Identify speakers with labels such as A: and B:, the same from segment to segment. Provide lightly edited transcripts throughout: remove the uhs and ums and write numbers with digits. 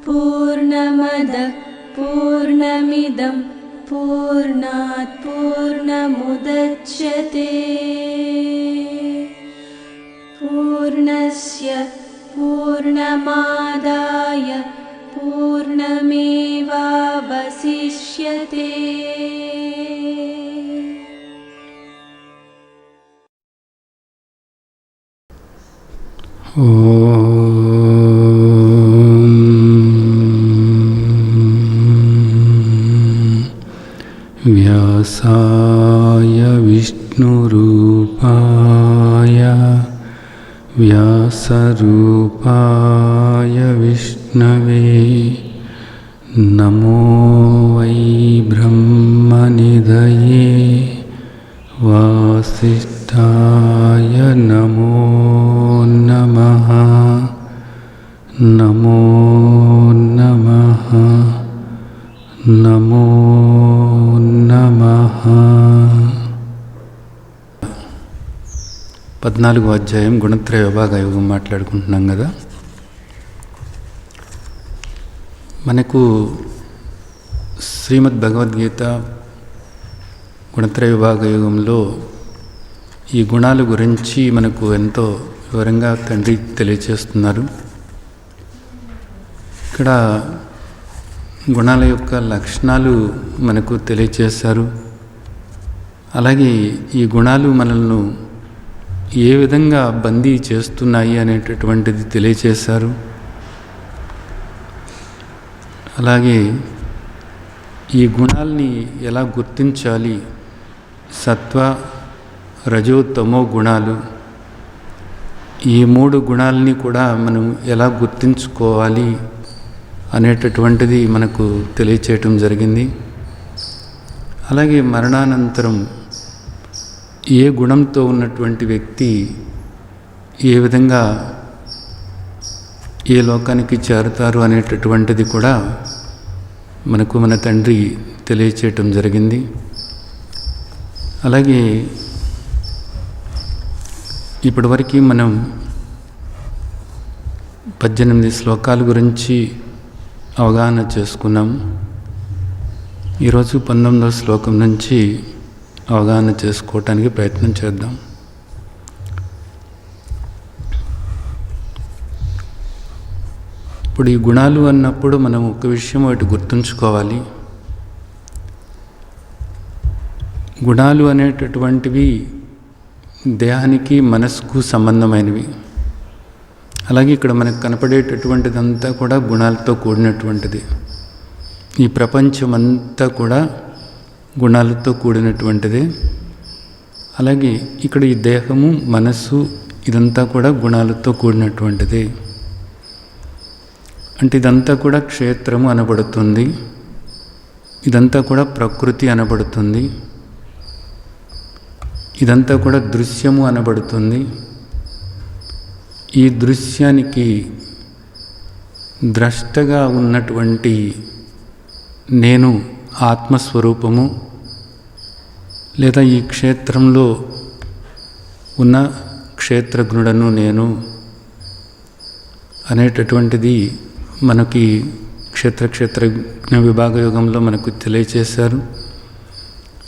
A: पूर्णमदः पूर्णमिदं पूर्णात् पूर्णमुदच्यते पूर्णस्य पूर्णमादाय पूर्णमेवावशिष्यते।
B: व्यासाय विष्णुरूपाय व्यासरूपाय विष्णवे नमो वै ब्रह्मनिधये वासिष्ठाय नमो नमः नमो नमः नमो नमः। 14వ అధ్యాయం గుణత్రయ విభాగ యోగం మాట్లాడుకుంటున్నాం కదా. మనకు శ్రీమద్ భగవద్గీత గుణత్రయ విభాగ యోగంలో ఈ గుణాల గురించి మనకు ఎంతో వివరంగా తండ్రి తెలియచేస్తున్నారు. ఇక్కడ గుణాల యొక్క లక్షణాలు మనకు తెలియచేశారు. అలాగే ఈ గుణాలు మనల్ని ఏ విధంగా బందీ చేస్తున్నాయి అనేటటువంటిది తెలియచేశారు. అలాగే ఈ గుణాలని ఎలా గుర్తించాలి, సత్వ రజో తమో గుణాలు, ఈ 3 గుణాలని కూడా మనం ఎలా గుర్తించుకోవాలి అనేటటువంటిది మనకు తెలియచేయటం జరిగింది. అలాగే మరణానంతరం ఏ గుణంతో ఉన్నటువంటి వ్యక్తి ఏ విధంగా ఏ లోకానికి చేరుతారు అనేటటువంటిది కూడా మనకు మన తండ్రి తెలియచేయటం జరిగింది. అలాగే ఇప్పటివరకు మనం 18 శ్లోకాల గురించి అవగాహన చేసుకున్నాం. ఈరోజు 19వ శ్లోకం నుంచి అవగాహన చేసుకోవటానికి ప్రయత్నం చేద్దాం. ఇప్పుడు ఈ గుణాలు అన్నప్పుడు మనం ఒక విషయం ఒకటి గుర్తుంచుకోవాలి. గుణాలు అనేటటువంటివి దేహానికి మనసుకు సంబంధమైనవి. అలాగే ఇక్కడ మనకు కనపడేటటువంటిదంతా కూడా గుణాలతో కూడినటువంటిది. ఈ ప్రపంచమంతా కూడా గుణాలతో కూడినటువంటిది. అలాగే ఇక్కడ ఈ దేహము మనస్సు ఇదంతా కూడా గుణాలతో కూడినటువంటిది. అంటే ఇదంతా కూడా క్షేత్రము అనబడుతుంది, ఇదంతా కూడా ప్రకృతి అనబడుతుంది, ఇదంతా కూడా దృశ్యము అనబడుతుంది. ఈ దృశ్యానికి ద్రష్టగా ఉన్నటువంటి నేను ఆత్మస్వరూపము, లేదా ఈ క్షేత్రంలో ఉన్న క్షేత్రజ్ఞుడను నేను అనేటటువంటిది మనకి క్షేత్రజ్ఞ విభాగ యోగంలో మనకు తెలియచేశారు.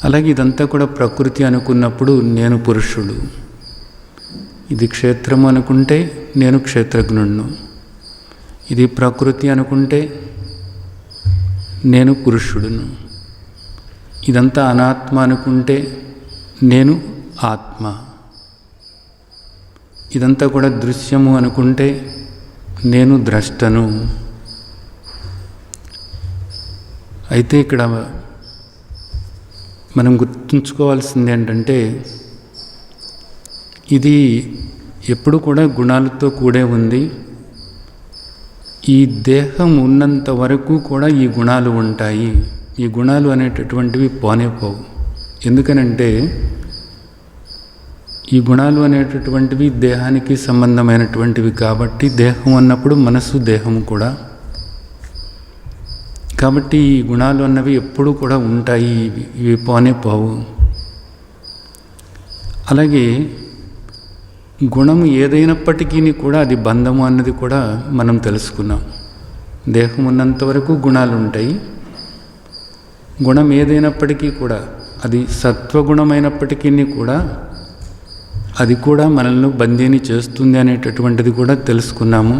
B: అలాగే ఇదంతా కూడా ప్రకృతి అనుకున్నప్పుడు నేను పురుషుడు, ఇది క్షేత్రము అనుకుంటే నేను క్షేత్రజ్ఞుడును, ఇది ప్రకృతి అనుకుంటే నేను పురుషుడును, ఇదంతా అనాత్మ అనుకుంటే నేను ఆత్మ, ఇదంతా కూడా దృశ్యము అనుకుంటే నేను ద్రష్టను. అయితే ఇక్కడ మనం గుర్తుంచుకోవాల్సింది ఏంటంటే ఇది ఎప్పుడు కూడా గుణాలతో కూడే ఉంది. ఈ దేహం ఉన్నంత వరకు కూడా ఈ గుణాలు ఉంటాయి. ఈ గుణాలు అనేటటువంటివి పోనే పోవు. ఎందుకనంటే ఈ గుణాలు అనేటటువంటివి దేహానికి సంబంధమైనటువంటివి కాబట్టి, దేహం అన్నప్పుడు మనసు దేహము కూడా. కాబట్టి ఈ గుణాలు అన్నవి ఎప్పుడూ కూడా ఉంటాయి, ఇవి పోనే పోవు. అలాగే గుణము ఏదైనప్పటికీ కూడా అది బంధము అన్నది కూడా మనం తెలుసుకున్నాం. దేహం ఉన్నంత వరకు గుణాలు ఉంటాయి. గుణం ఏదైనప్పటికీ కూడా అది సత్వగుణమైనప్పటికీ కూడా అది కూడా మనల్ని బందీని చేస్తుంది అనేటటువంటిది కూడా తెలుసుకున్నాము.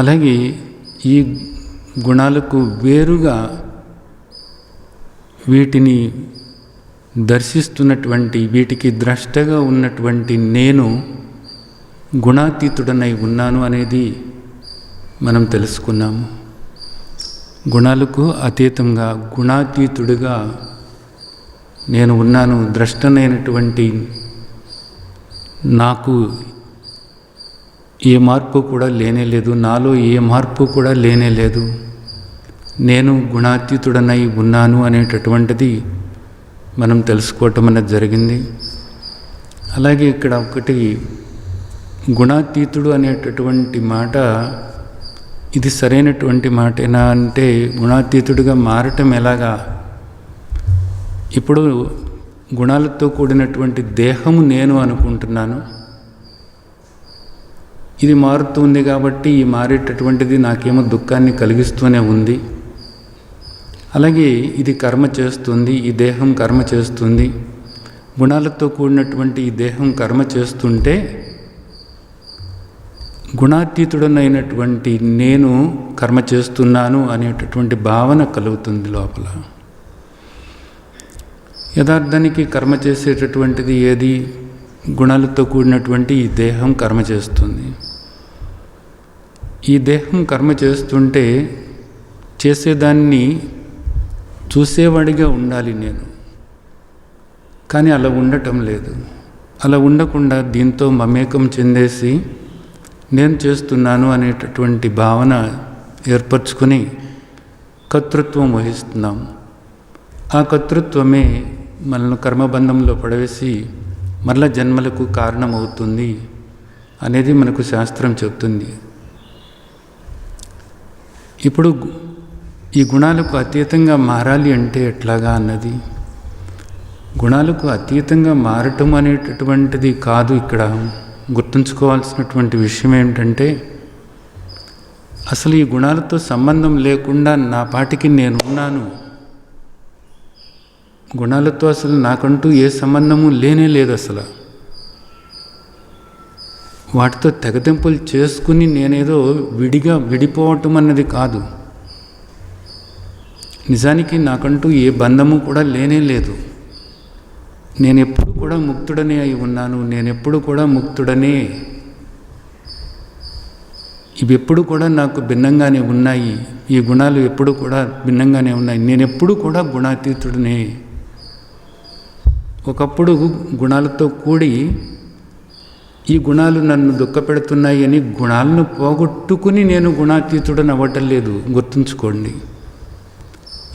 B: అలాగే ఈ గుణాలకు వేరుగా వీటిని దర్శిస్తున్నటువంటి, వీటికి ద్రష్టగా ఉన్నటువంటి నేను గుణాతీతుడనై ఉన్నాను అనేది మనం తెలుసుకున్నాము. గుణాలకు అతీతంగా గుణాతీతుడిగా నేను ఉన్నాను. ద్రష్టనైనటువంటి నాకు ఏ మార్పు కూడా లేనేలేదు, నాలో ఏ మార్పు కూడా లేనేలేదు. నేను గుణాతీతుడనై ఉన్నాను అనేటటువంటిది మనం తెలుసుకోవటం అనేది జరిగింది. అలాగే ఇక్కడ ఒకటి గుణాతీతుడు అనేటటువంటి మాట, ఇది సరైనటువంటి మాటేనా అంటే గుణాతీతుడిగా మారటం ఎలాగా? ఇప్పుడు గుణాలతో కూడినటువంటి దేహము నేను అనుకుంటున్నాను. ఇది మారుతుంది కాబట్టి ఈ మారేటటువంటిది నాకేమో దుఃఖాన్ని కలిగిస్తూనే ఉంది. అలాగే ఇది కర్మ చేస్తుంది, ఈ దేహం కర్మ చేస్తుంది. గుణాలతో కూడినటువంటి ఈ దేహం కర్మ చేస్తుంటే గుణాతీతుడనైనటువంటి నేను కర్మ చేస్తున్నాను అనేటటువంటి భావన కలుగుతుంది లోపల. యథార్థానికి కర్మ చేసేటటువంటిది ఏది? గుణాలతో కూడినటువంటి ఈ దేహం కర్మ చేస్తుంది. ఈ దేహం కర్మ చేస్తుంటే చేసేదాన్ని చూసేవాడిగా ఉండాలి నేను, కానీ అలా ఉండటం లేదు. అలా ఉండకుండా దీంతో మమేకం చెందేసి నేను చేస్తున్నాను అనేటటువంటి భావన ఏర్పరచుకొని కర్తృత్వం వహిస్తున్నాం. ఆ కర్తృత్వమే మనల్ని కర్మబంధంలో పడవేసి మరల జన్మలకు కారణమవుతుంది అనేది మనకు శాస్త్రం చెప్తుంది. ఇప్పుడు ఈ గుణాలకు అతీతంగా మారాలి అంటే ఎట్లాగా అన్నది, గుణాలకు అతీతంగా మారటం అనేటటువంటిది కాదు. ఇక్కడ గుర్తుంచుకోవాల్సినటువంటి విషయం ఏమిటంటే, అసలు ఈ గుణాలతో సంబంధం లేకుండా నా పాటికి నేనున్నాను. గుణాలతో అసలు నాకంటూ ఏ సంబంధము లేనే లేదు. అసలు వాటితో తెగతింపులు చేసుకుని నేనేదో విడిపోవటం అన్నది కాదు. నిజానికి నాకంటూ ఏ బంధము కూడా లేనే లేదు. నేనెప్పుడు కూడా ముక్తుడనే అయి ఉన్నాను. నేనెప్పుడు కూడా ముక్తుడనే. ఇవి ఎప్పుడు కూడా నాకు భిన్నంగానే ఉన్నాయి. ఈ గుణాలు ఎప్పుడు కూడా భిన్నంగానే ఉన్నాయి. నేనెప్పుడు కూడా గుణాతీతుడనే. ఒకప్పుడు గుణాలతో కూడి ఈ గుణాలు నన్ను దుఃఖపెడుతున్నాయి అని గుణాలను పోగొట్టుకుని నేను గుణాతీతుడని అవ్వటం లేదు. గుర్తుంచుకోండి,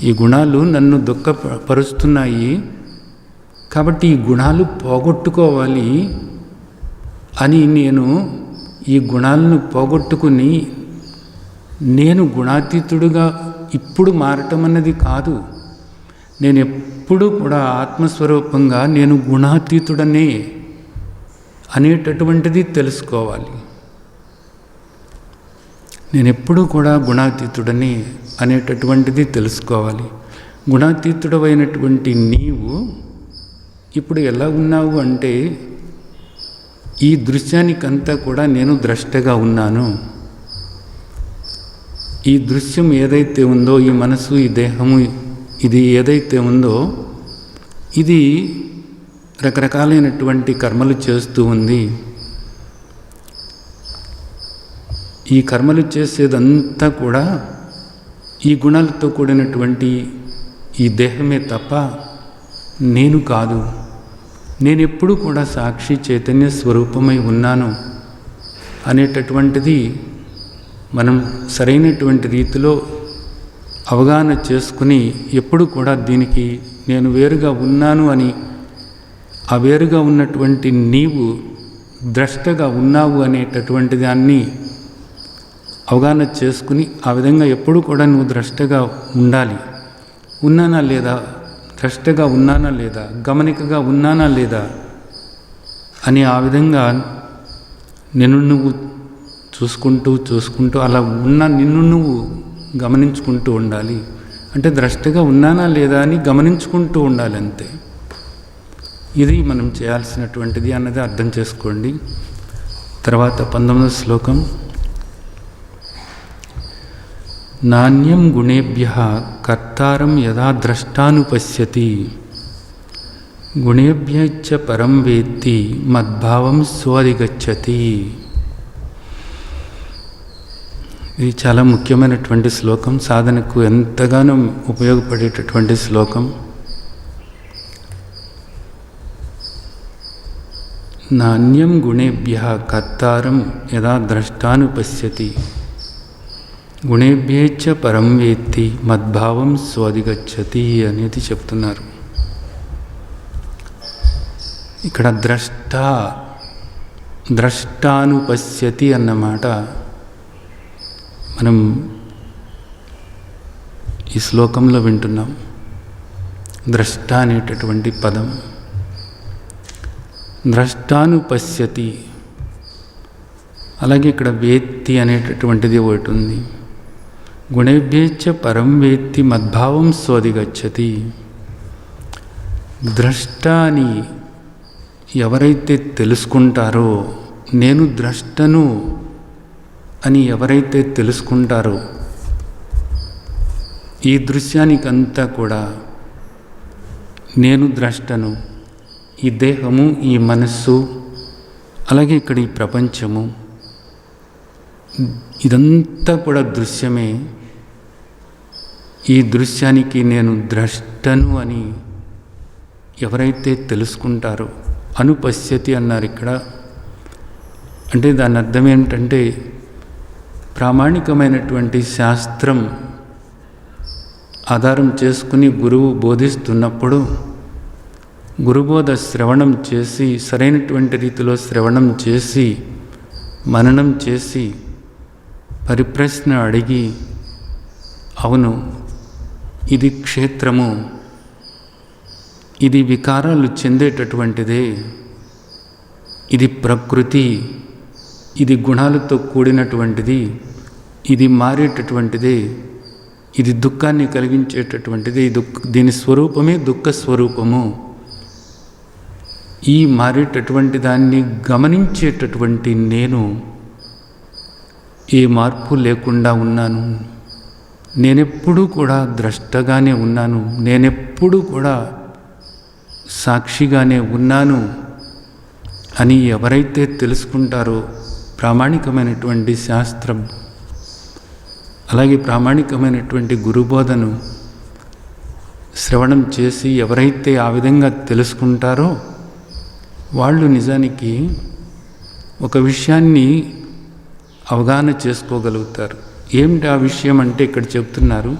B: ఈ గుణాలు నన్ను దుఃఖపరుస్తున్నాయి కాబట్టి ఈ గుణాలు పోగొట్టుకోవాలి అని నేను ఈ గుణాలను పోగొట్టుకుని నేను గుణాతీతుడుగా ఇప్పుడు మారటం అన్నది కాదు. నేను ఎప్పుడూ కూడా ఆత్మస్వరూపంగా నేను గుణాతీతుడనే అనేటటువంటిది తెలుసుకోవాలి. నేను ఎప్పుడూ కూడా గుణాతీతుడని అనేటటువంటిది తెలుసుకోవాలి. గుణాతీతుడమైనటువంటి నీవు ఇప్పుడు ఎలా ఉన్నావు అంటే, ఈ దృశ్యానికంతా కూడా నేను ద్రష్టగా ఉన్నాను. ఈ దృశ్యం ఏదైతే ఉందో, ఈ మనసు, ఈ దేహము, ఇది ఏదైతే ఉందో ఇది రకరకాలైనటువంటి కర్మలు చేస్తూ ఉంది. ఈ కర్మలు చేసేదంతా కూడా ఈ గుణాలతో కూడినటువంటి ఈ దేహమే తప్ప నేను కాదు. నేను ఎప్పుడు కూడా సాక్షి చైతన్య స్వరూపమై ఉన్నాను అనేటటువంటిది మనం సరైనటువంటి రీతిలో అవగాహన చేసుకుని ఎప్పుడు కూడా దీనికి నేను వేరుగా ఉన్నాను అని, ఆ వేరుగా ఉన్నటువంటి నీవు ద్రష్టగా ఉన్నావు అనేటటువంటి దాన్ని అవగాహన చేసుకుని ఆ విధంగా ఎప్పుడు కూడా నువ్వు ద్రష్టగా ఉండాలి. ఉన్నానా లేదా, ద్రష్టగా ఉన్నానా లేదా, గమనికగా ఉన్నానా లేదా అని ఆ విధంగా నిన్ను నువ్వు చూసుకుంటూ అలా ఉన్న నిన్ను నువ్వు గమనించుకుంటూ ఉండాలి. అంటే ద్రష్టగా ఉన్నానా లేదా అని గమనించుకుంటూ ఉండాలి అంతే. ఇది మనం చేయాల్సినటువంటిది అన్నది అర్థం చేసుకోండి. తర్వాత 19వ శ్లోకం. నాణ్యం గుణేభ్యః కర్తారం యదా ద్రష్టానుపశ్యతి గుణేభ్యశ్చ పరం వేత్తి మద్భావం స్వాధిగచ్చతి. ఇది చాలా ముఖ్యమైనటువంటి శ్లోకం, సాధనకు ఎంతగానో ఉపయోగపడేటటువంటి శ్లోకం. నాణ్యం గుణేభ్యః కర్తారం యదా ద్రష్టానుపశ్యతి గుణేభ్యేచ్చ పరం వేత్తి మద్భావం స్వాధిగచ్చతి అనేది చెప్తున్నారు. ఇక్కడ ద్రష్టానుపశ్యతి అన్నమాట మనం ఈ శ్లోకంలో వింటున్నాం. ద్రష్ట అనేటటువంటి పదం ద్రష్టానుపశ్యతి. అలాగే ఇక్కడ వేత్తి అనేటటువంటిది ఒకటి ఉంది. గుణేభ్యేచ్చ పరం వేత్తి మద్భావం స్వాధిగచ్చతి. ద్రష్ట అని ఎవరైతే తెలుసుకుంటారో, నేను ద్రష్టను అని ఎవరైతే తెలుసుకుంటారో, ఈ దృశ్యానికంతా కూడా నేను ద్రష్టను, ఈ దేహము, ఈ మనస్సు, అలాగే ఇక్కడ ఈ ప్రపంచము, ఇదంతా కూడా దృశ్యమే. ఈ దృశ్యానికి నేను ద్రష్టను అని ఎవరైతే తెలుసుకుంటారో, అనుపశ్యతి అన్నారు ఇక్కడ. అంటే దాని అర్థం ఏంటంటే, ప్రామాణికమైనటువంటి శాస్త్రం ఆధారం చేసుకుని గురువు బోధిస్తున్నప్పుడు గురుబోధ శ్రవణం చేసి, సరైనటువంటి రీతిలో శ్రవణం చేసి, మననం చేసి, పరిప్రశ్న అడిగి, అవును ఇది క్షేత్రము, ఇది వికారాలు చెందేటటువంటిదే, ఇది ప్రకృతి, ఇది గుణాలతో కూడినటువంటిది, ఇది మారేటటువంటిదే, ఇది దుఃఖాన్ని కలిగించేటటువంటిది, దీని స్వరూపమే దుఃఖ స్వరూపము. ఈ మారేటటువంటి దాన్ని గమనించేటటువంటి నేను ఏ మార్పు లేకుండా ఉన్నాను. నేనెప్పుడూ కూడా ద్రష్టగానే ఉన్నాను, నేనెప్పుడూ కూడా సాక్షిగానే ఉన్నాను అని ఎవరైతే తెలుసుకుంటారో, ప్రామాణికమైనటువంటి శాస్త్రం అలాగే ప్రామాణికమైనటువంటి గురుబోధను శ్రవణం చేసి ఎవరైతే ఆ విధంగా తెలుసుకుంటారో వాళ్ళు నిజానికి ఒక విషయాన్ని అవగాహన చేసుకోగలుగుతారు. ఏమిటి ఆ విషయం అంటే ఇక్కడ చెప్తున్నారు,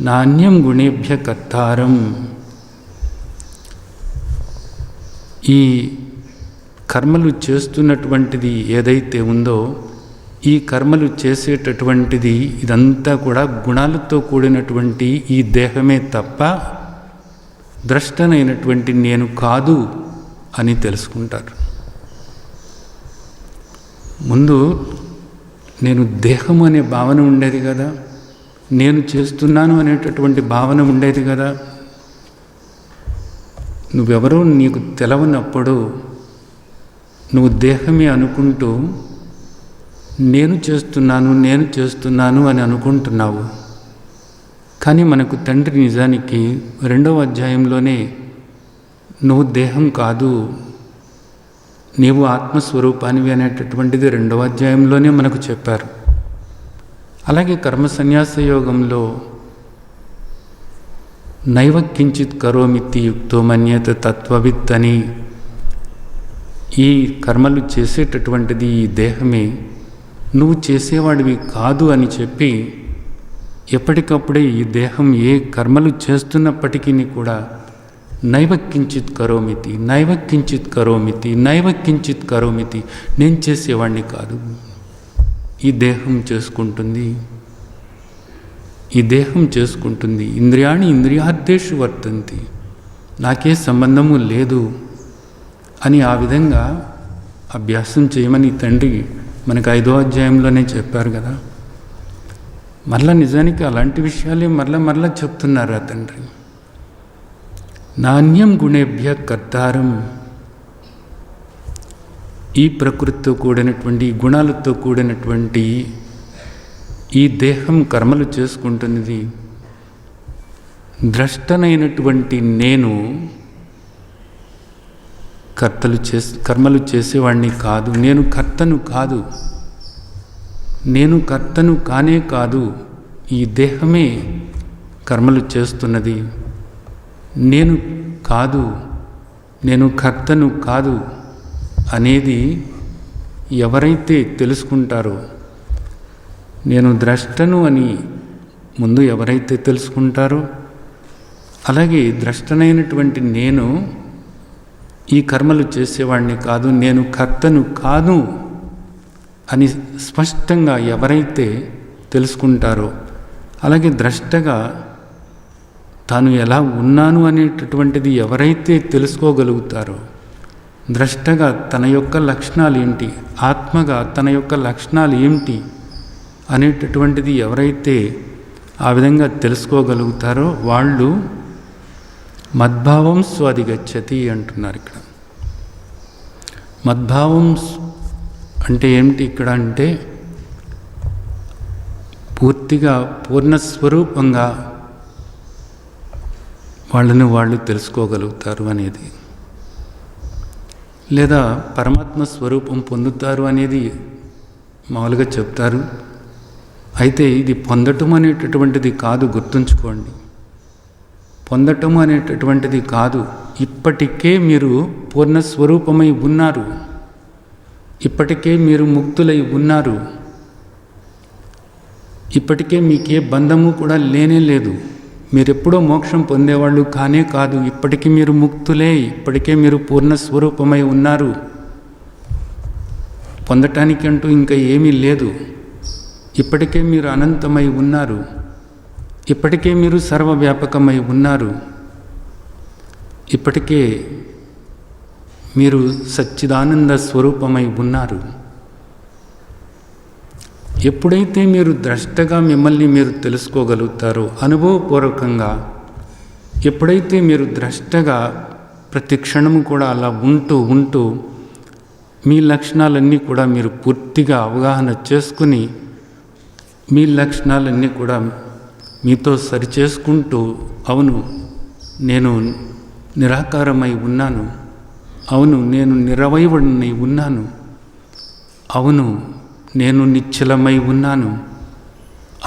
B: నాణ్యం గుణేభ్య కర్తారం. ఈ కర్మలు చేస్తున్నటువంటిది ఏదైతే ఉందో, ఈ కర్మలు చేసేటటువంటిది ఇదంతా కూడా గుణాలతో కూడినటువంటి ఈ దేహమే తప్ప ద్రష్టనైనటువంటి నేను కాదు అని తెలుసుకుంటారు. ముందు నేను దేహము అనే భావన ఉండేది కదా, నేను చేస్తున్నాను అనేటటువంటి భావన ఉండేది కదా. నువ్వెవరో నీకు తెలవనప్పుడు నువ్వు దేహమే అనుకుంటూ నేను చేస్తున్నాను అని అనుకుంటున్నావు. కానీ మనకు తండ్రి నిజానికి 2వ అధ్యాయంలోనే నువ్వు దేహం కాదు, నీవు ఆత్మస్వరూపానివి అనేటటువంటిది 2వ అధ్యాయంలోనే మనకు చెప్పారు. అలాగే కర్మ సన్యాస యోగంలో నైవ కించిత్ కరోమితి యుక్తో మన్యత తత్వవిత్ అని, ఈ కర్మలు చేసేటటువంటిది ఈ దేహమే, నువ్వు చేసేవాడివి కాదు అని చెప్పి ఎప్పటికప్పుడే ఈ దేహం ఏ కర్మలు చేస్తున్నప్పటికీ కూడా నైవ కించిత్ కరోమితి, నైవ కించిత్ కరోమితి, నైవ కించిత్ కరోమితి, నేను చేసేవాడిని కాదు, ఈ దేహం చేసుకుంటుంది, ఈ దేహం చేసుకుంటుంది, ఇంద్రియాణి ఇంద్రియార్థేషు వర్తంతి, నాకే సంబంధము లేదు అని ఆ విధంగా అభ్యాసం చేయమని తండ్రి మనకు 5వ అధ్యాయంలోనే చెప్పారు కదా. మరలా నిజానికి అలాంటి విషయాలే మరలా చెప్తున్నారు ఆ తండ్రి. నాణ్యం గుణేభ్య కర్తారం. ఈ ప్రకృతితో కూడినటువంటి గుణాలతో కూడినటువంటి ఈ దేహం కర్మలు చేసుకుంటున్నది. ద్రష్టనైనటువంటి నేను కర్మలు చేసేవాడిని కాదు. నేను కర్తను కాదు. నేను కర్తను కానే కాదు. ఈ దేహమే కర్మలు చేస్తున్నది. నేను కాదు, నేను కర్తను కాదు అనేది ఎవరైతే తెలుసుకుంటారో, నేను ద్రష్టను అని ముందు ఎవరైతే తెలుసుకుంటారో, అలాగే ద్రష్టనైనటువంటి నేను ఈ కర్మలు చేసేవాడిని కాదు, నేను కర్తను కాదు అని స్పష్టంగా ఎవరైతే తెలుసుకుంటారో, అలాగే ద్రష్టగా తాను ఎలా ఉన్నాను అనేటటువంటిది ఎవరైతే తెలుసుకోగలుగుతారో, ద్రష్టగా తన యొక్క లక్షణాలు ఏంటి, ఆత్మగా తన యొక్క లక్షణాలు ఏమిటి అనేటటువంటిది ఎవరైతే ఆ విధంగా తెలుసుకోగలుగుతారో వాళ్ళు మద్భావం స్వాధిగచ్చతి అంటున్నారు ఇక్కడ. మద్భావం అంటే ఏమిటి ఇక్కడ అంటే పూర్తిగా పూర్ణస్వరూపంగా వాళ్ళని వాళ్ళు తెలుసుకోగలుగుతారు అనేది, లేదా పరమాత్మ స్వరూపం పొందుతారు అనేది మామూలుగా చెప్తారు. అయితే ఇది పొందటం అనేటటువంటిది కాదు, గుర్తుంచుకోండి. పొందటం అనేటటువంటిది కాదు. ఇప్పటికే మీరు పూర్ణస్వరూపమై ఉన్నారు. ఇప్పటికే మీరు ముక్తులై ఉన్నారు. ఇప్పటికే మీకే బంధము కూడా లేనే లేదు. మీరెప్పుడో మోక్షం పొందేవాళ్ళు కానే కాదు. ఇప్పటికీ మీరు ముక్తులే. ఇప్పటికే మీరు పూర్ణస్వరూపమై ఉన్నారు. పొందటానికి అంటూ ఇంకా ఏమీ లేదు. ఇప్పటికే మీరు అనంతమై ఉన్నారు. ఇప్పటికే మీరు సర్వవ్యాపకమై ఉన్నారు. ఇప్పటికే మీరు సచ్చిదానంద స్వరూపమై ఉన్నారు. ఎప్పుడైతే మీరు ద్రష్టగా మిమ్మల్ని మీరు తెలుసుకోగలుగుతారో, అనుభవపూర్వకంగా ఎప్పుడైతే మీరు ద్రష్టగా ప్రతి క్షణము కూడా అలా ఉంటూ మీ లక్షణాలన్నీ కూడా మీరు పూర్తిగా అవగాహన చేసుకుని, మీ లక్షణాలన్నీ కూడా మీతో సరిచేసుకుంటూ, అవును నేను నిరాకారమై ఉన్నాను, అవును నేను నిరవయవుడినై ఉన్నాను, అవును నేను నిశ్చలమై ఉన్నాను,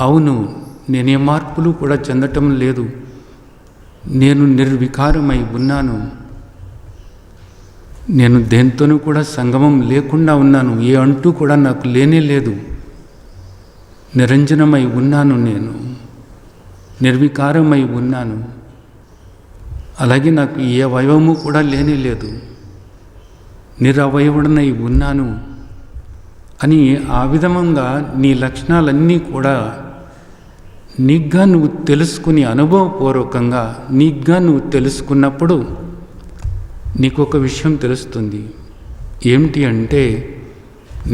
B: అవును నేనే మార్పులు కూడా చెందటం లేదు, నేను నిర్వికారమై ఉన్నాను, నేను దేంతోనూ కూడా సంగమం లేకుండా ఉన్నాను, ఏ అంటూ కూడా నాకు లేనే లేదు, నిరంజనమై ఉన్నాను, నేను నిర్వికారమై ఉన్నాను, అలాగే నాకు ఏ అవయవము కూడా లేనే లేదు, నిరవయవుడనై ఉన్నాను అని ఆ విధంగా నీ లక్షణాలన్నీ కూడా నీగ్గా నువ్వు తెలుసుకుని, అనుభవపూర్వకంగా నీగ్గా నువ్వు తెలుసుకున్నప్పుడు నీకు ఒక విషయం తెలుస్తుంది. ఏమిటి అంటే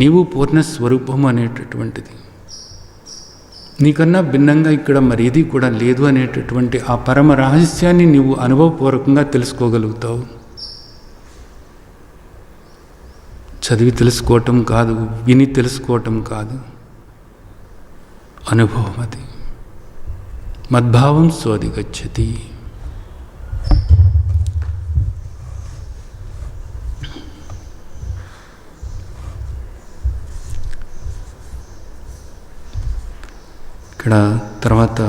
B: నీవు పూర్ణస్వరూపం అనేటటువంటిది. నీకన్నా భిన్నంగా ఇక్కడ మరేది కూడా లేదు అనేటటువంటి ఆ పరమ రహస్యాన్ని నీవు అనుభవపూర్వకంగా తెలుసుకోగలుగుతావు. చదివి తెలుసుకోవటం కాదు, విని తెలుసుకోవటం కాదు, అనుభవం అది. మద్భావం స్వాధిగచ్చతి. ఇక్కడ తర్వాత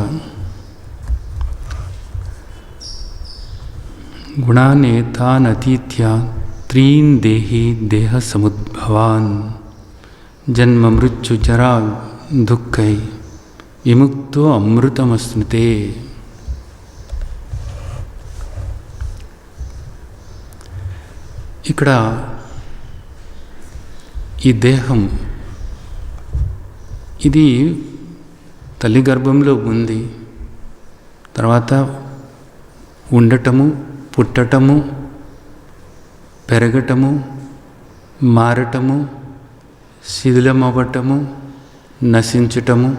B: గుణానే తానతీత్య త్రీన్ దేహి దేహ సముద్భవాన్ జన్మ మృత్యు జరా దుఃఖై విముక్తో అమృతమస్నుతే. ఇక్కడ ఈ దేహం ఇది తల్లి గర్భంలో ఉంది. తర్వాత ఉండటము, పుట్టటము, పెరగటము, మారటము, శిథిలమవ్వటము, నశించటము,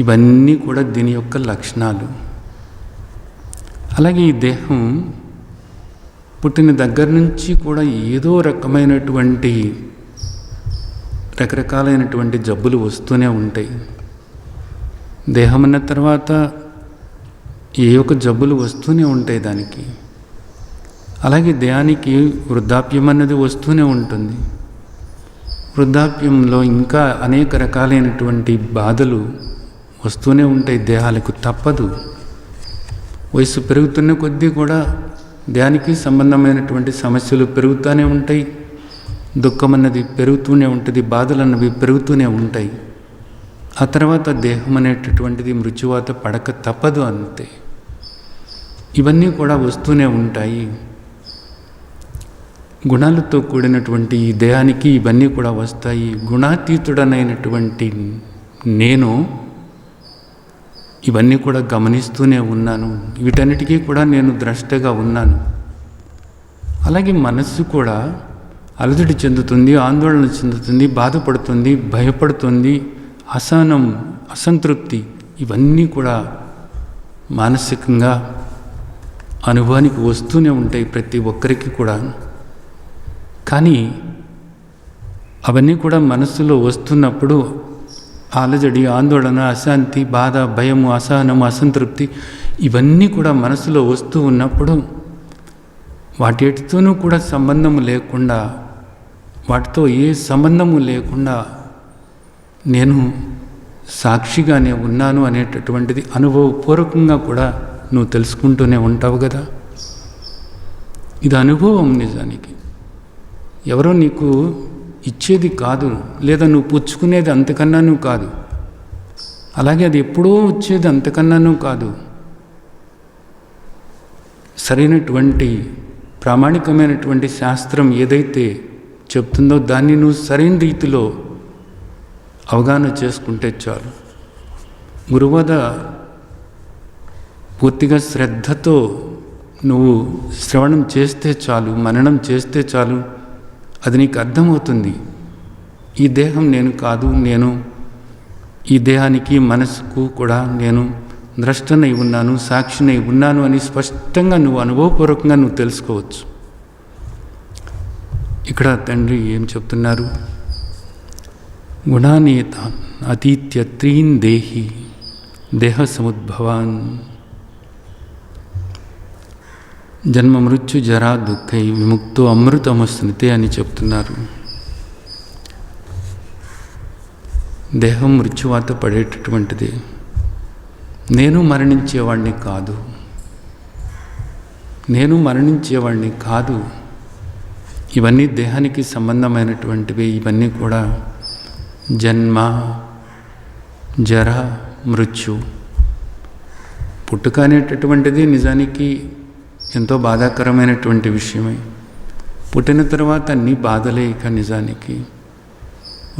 B: ఇవన్నీ కూడా దీని యొక్క లక్షణాలు. అలాగే ఈ దేహం పుట్టిన దగ్గర నుంచి కూడా ఏదో రకమైనటువంటి రకరకాలైనటువంటి జబ్బులు వస్తూనే ఉంటాయి. దేహం అన్న తర్వాత ఏ ఒక జబ్బులు వస్తూనే ఉంటాయి దానికి. అలాగే దేహానికి వృద్ధాప్యం అన్నది వస్తూనే ఉంటుంది. వృద్ధాప్యంలో ఇంకా అనేక రకాలైనటువంటి బాధలు వస్తూనే ఉంటాయి. దేహాలకు తప్పదు. వయసు పెరుగుతున్న కొద్దీ కూడా దేహానికి సంబంధమైనటువంటి సమస్యలు పెరుగుతూనే ఉంటాయి. దుఃఖం అన్నది పెరుగుతూనే ఉంటుంది. బాధలు అన్నవి పెరుగుతూనే ఉంటాయి. ఆ తర్వాత దేహం అనేటటువంటిది మృత్యువాత పడక తప్పదు, అంతే. ఇవన్నీ కూడా వస్తూనే ఉంటాయి. గుణాలతో కూడినటువంటి ఈ దేహానికి ఇవన్నీ కూడా వస్తాయి. గుణాతీతుడనైనటువంటి నేను ఇవన్నీ కూడా గమనిస్తూనే ఉన్నాను. వీటన్నిటికీ కూడా నేను ద్రష్టగా ఉన్నాను. అలాగే మనస్సు కూడా అలజడి చెందుతుంది, ఆందోళన చెందుతుంది, బాధపడుతుంది, భయపడుతుంది, అసహనం, అసంతృప్తి, ఇవన్నీ కూడా మానసికంగా అనుభవానికి వస్తూనే ఉంటాయి ప్రతి ఒక్కరికి కూడా. కానీ అవన్నీ కూడా మనస్సులో వస్తున్నప్పుడు అలజడి, ఆందోళన, అశాంతి, బాధ, భయము, అసహనము, అసంతృప్తి ఇవన్నీ కూడా మనసులో వస్తూ ఉన్నప్పుడు వాటితోనూ కూడా సంబంధము లేకుండా, వాటితో ఏ సంబంధము లేకుండా నేను సాక్షిగానే ఉన్నాను అనేటటువంటిది అనుభవపూర్వకంగా కూడా నువ్వు తెలుసుకుంటూనే ఉంటావు కదా. ఇది అనుభవం. నిజానికి ఎవరో నీకు ఇచ్చేది కాదు, లేదా నువ్వు పుచ్చుకునేది అంతకన్నాను కాదు. అలాగే అది ఎప్పుడో వచ్చేది అంతకన్నాను కాదు. సరైనటువంటి ప్రామాణికమైనటువంటి శాస్త్రం ఏదైతే చెప్తుందో దాన్ని నువ్వు సరైన రీతిలో అవగాహన చేసుకుంటే చాలు. గురువద పూర్తిగా శ్రద్ధతో నువ్వు శ్రవణం చేస్తే చాలు, మననం చేస్తే చాలు, అది నీకు అర్థమవుతుంది. ఈ దేహం నేను కాదు, నేను ఈ దేహానికి మనసుకు కూడా నేను ద్రష్టనై ఉన్నాను, సాక్షినై ఉన్నాను అని స్పష్టంగా నువ్వు అనుభవపూర్వకంగా నువ్వు తెలుసుకోవచ్చు. ఇక్కడ తండ్రి ఏం చెప్తున్నారు? గుణానేత అతీత్య త్రీన్ దేహి దేహ సముద్భవాన్ జన్మ మృత్యు జరా దుఃఖై విముక్తో అమృతమస్నుతే అని చెప్తున్నారు. దేహం మృత్యువాత పడేటటువంటిది. నేను మరణించేవాడిని కాదు, నేను మరణించేవాడిని కాదు. ఇవన్నీ దేహానికి సంబంధమైనటువంటివి. ఇవన్నీ కూడా జన్మ, జర, మృత్యు. పుట్టుక అనేటటువంటిది నిజానికి ఎంతో బాధాకరమైనటువంటి విషయమే. పుట్టిన తర్వాత అన్ని బాధలే. ఇక నిజానికి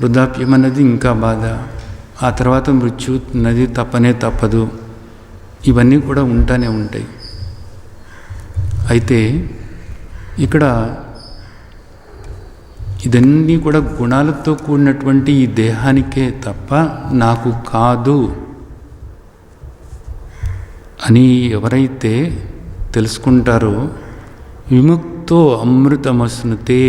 B: వృద్ధాప్యం అన్నది ఇంకా బాధ. ఆ తర్వాత మృత్యు అన్నది తప్పనే తప్పదు. ఇవన్నీ కూడా ఉంటానే ఉంటాయి. అయితే ఇక్కడ ఇదన్నీ కూడా గుణాలతో కూడినటువంటి ఈ దేహానికే తప్ప నాకు కాదు అని ఎవరైతే తెలుసుకుంటారో విముక్తో అమృతమస్నుతే,